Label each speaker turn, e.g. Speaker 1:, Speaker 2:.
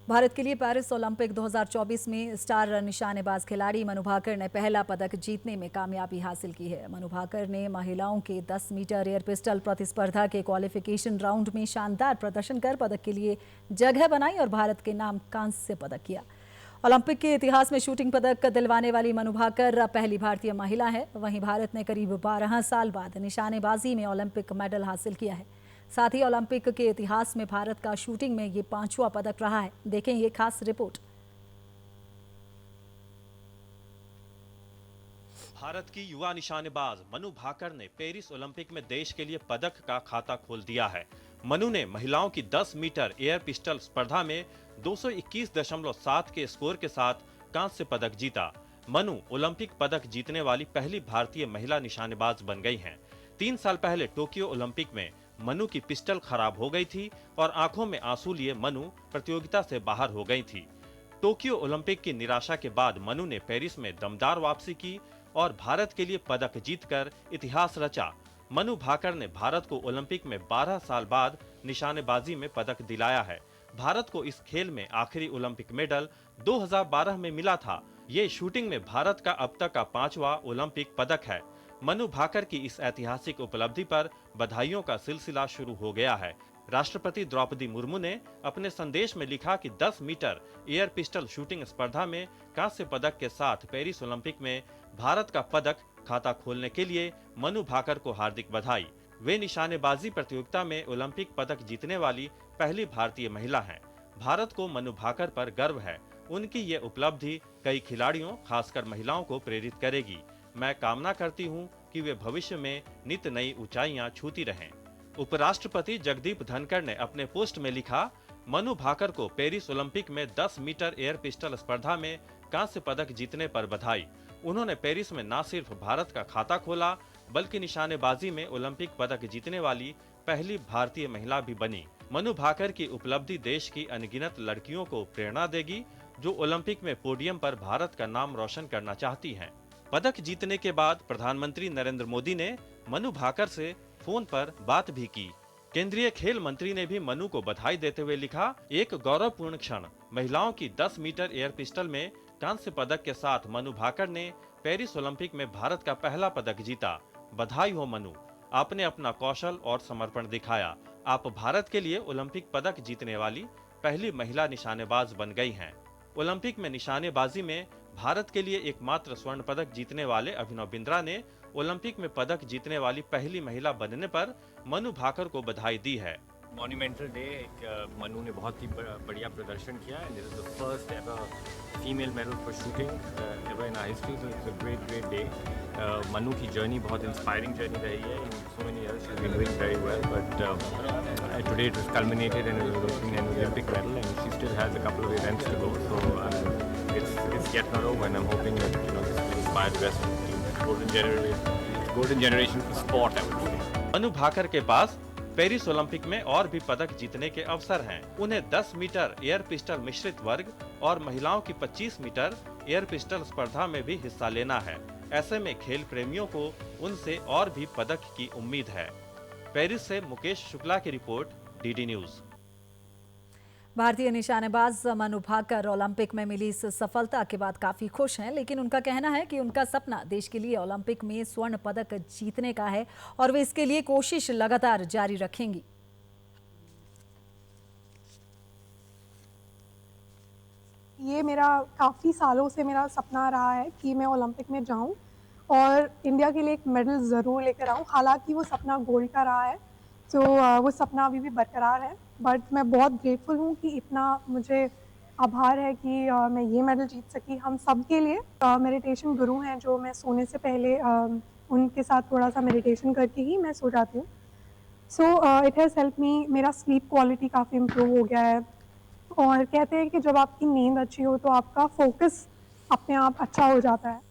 Speaker 1: भारत के लिए Paris Olympic 2024 में स्टार निशानेबाज खिलाड़ी मनु भाकर ने पहला पदक जीतने में कामयाबी हासिल की है। मनु भाकर ने महिलाओं के 10 मीटर एयर पिस्टल प्रतिस्पर्धा के क्वालिफिकेशन राउंड में शानदार प्रदर्शन कर पदक के लिए जगह बनाई और भारत के नाम कांस्य पदक किया। ओलंपिक के इतिहास में शूटिंग पदक दिलवाने वाली मनु भाकर पहली भारतीय महिला है। वहीं भारत ने करीब 12 साल बाद निशानेबाजी में ओलंपिक मेडल हासिल किया है। साथ ही ओलंपिक के इतिहास में भारत का शूटिंग में ये 5वां पदक रहा है। देखें ये खास रिपोर्ट।
Speaker 2: भारत की युवा निशानेबाज मनु भाकर ने पेरिस ओलंपिक में देश के लिए पदक का खाता खोल दिया है। मनु ने महिलाओं की 10 मीटर एयर पिस्टल स्पर्धा में 221.7 के स्कोर के साथ कांस्य पदक जीता। मनु ओलंपिक पदक जीतने वाली पहली भारतीय महिला निशानेबाज बन गई हैं। 3 साल पहले टोक्यो ओलंपिक में मनु की पिस्टल खराब हो गई थी और आंखों में आंसू लिए मनु प्रतियोगिता से बाहर हो गई थी। टोक्यो ओलंपिक की निराशा के बाद मनु ने पेरिस में दमदार वापसी की और भारत के लिए पदक जीतकर इतिहास रचा। मनु भाकर ने भारत को ओलंपिक में 12 साल बाद निशानेबाजी में पदक दिलाया है। भारत को इस खेल में आखिरी ओलंपिक मेडल 2012 में मिला था। ये शूटिंग में भारत का अब तक का 5वां ओलंपिक पदक है। मनु भाकर की इस ऐतिहासिक उपलब्धि पर बधाइयों का सिलसिला शुरू हो गया है। राष्ट्रपति द्रौपदी मुर्मू ने अपने संदेश में लिखा कि 10 मीटर एयर पिस्टल शूटिंग स्पर्धा में कांस्य पदक के साथ पेरिस ओलंपिक में भारत का पदक खाता खोलने के लिए मनु भाकर को हार्दिक बधाई। वे निशानेबाजी प्रतियोगिता में ओलंपिक पदक जीतने वाली पहली भारतीय महिला हैं। भारत को मनु भाकर पर गर्व है। उनकी ये उपलब्धि कई खिलाड़ियों, खासकर महिलाओं को प्रेरित करेगी। मैं कामना करती हूं कि वे भविष्य में नित नई ऊंचाइयां छूती रहें। उपराष्ट्रपति जगदीप धनखड़ ने अपने पोस्ट में लिखा, मनु भाकर को पेरिस ओलंपिक में 10 मीटर एयर पिस्टल स्पर्धा में कांस्य पदक जीतने पर बधाई। उन्होंने पेरिस में न सिर्फ भारत का खाता खोला बल्कि निशानेबाजी में ओलंपिक पदक जीतने वाली पहली भारतीय महिला भी बनी। मनु भाकर की उपलब्धि देश की अनगिनत लड़कियों को प्रेरणा देगी जो ओलंपिक में पोडियम पर भारत का नाम रोशन करना चाहती हैं। पदक जीतने के बाद प्रधानमंत्री नरेंद्र मोदी ने मनु भाकर से फोन पर बात भी की। केंद्रीय खेल मंत्री ने भी मनु को बधाई देते हुए लिखा, एक गौरवपूर्ण क्षण। महिलाओं की 10 मीटर एयर पिस्टल में कांस्य पदक के साथ मनु भाकर ने पेरिस ओलंपिक में भारत का पहला पदक जीता। बधाई हो मनु, आपने अपना कौशल और समर्पण दिखाया। आप भारत के लिए ओलंपिक पदक जीतने वाली पहली महिला निशानेबाज बन गई हैं। ओलंपिक में निशानेबाजी में भारत के लिए एकमात्र स्वर्ण पदक जीतने वाले अभिनव बिंद्रा ने ओलंपिक में पदक जीतने वाली पहली महिला बनने पर मनु भाकर को बधाई दी है।
Speaker 3: मॉन्यूमेंटल डे, मनु ने बहुत ही बढ़िया प्रदर्शन किया and this is the first ever female medal for shooting ever in our history, so it's a great day. Manu की जर्नी बहुत इंस्पायरिंग जर्नी रही है। In so many years she has been doing very well, but today it was culminated in an Olympic medal and she still has a couple of events to go, so it's yet not over and I'm hoping that this will inspire the rest of the golden generation of sport, I would say.
Speaker 2: Manu Bhaker के पास Paris Olympic में और भी पदक जीतने के अवसर हैं। उन्हें 10 मीटर एयर पिस्टल मिश्रित वर्ग और महिलाओं की 25 मीटर एयर पिस्टल स्पर्धा में भी हिस्सा लेना है। ऐसे में खेल प्रेमियों को उनसे और भी पदक की उम्मीद है। पेरिस से मुकेश शुक्ला की रिपोर्ट, डीडी न्यूज।
Speaker 1: भारतीय निशानेबाज मनु भाकर ओलंपिक में मिली इस सफलता के बाद काफी खुश हैं, लेकिन उनका कहना है कि उनका सपना देश के लिए ओलंपिक में स्वर्ण पदक जीतने का है और वे इसके लिए कोशिश लगातार जारी रखेंगी।
Speaker 4: ये मेरा काफ़ी सालों से मेरा सपना रहा है कि मैं ओलंपिक में जाऊं और इंडिया के लिए एक मेडल ज़रूर लेकर आऊं। हालांकि वो सपना गोल्ड का रहा है, तो वो सपना अभी भी बरकरार है, बट मैं बहुत ग्रेटफुल हूँ कि इतना मुझे आभार है कि मैं ये मेडल जीत सकी हम सब के लिए। मेडिटेशन गुरु हैं जो मैं सोने से पहले उनके साथ थोड़ा सा मेडिटेशन करके ही मैं सो जाती हूँ। So it has help me, मेरा स्लीप क्वालिटी काफ़ी इम्प्रूव हो गया है। और कहते हैं कि जब आपकी नींद अच्छी हो तो आपका फोकस अपने आप अच्छा हो जाता है।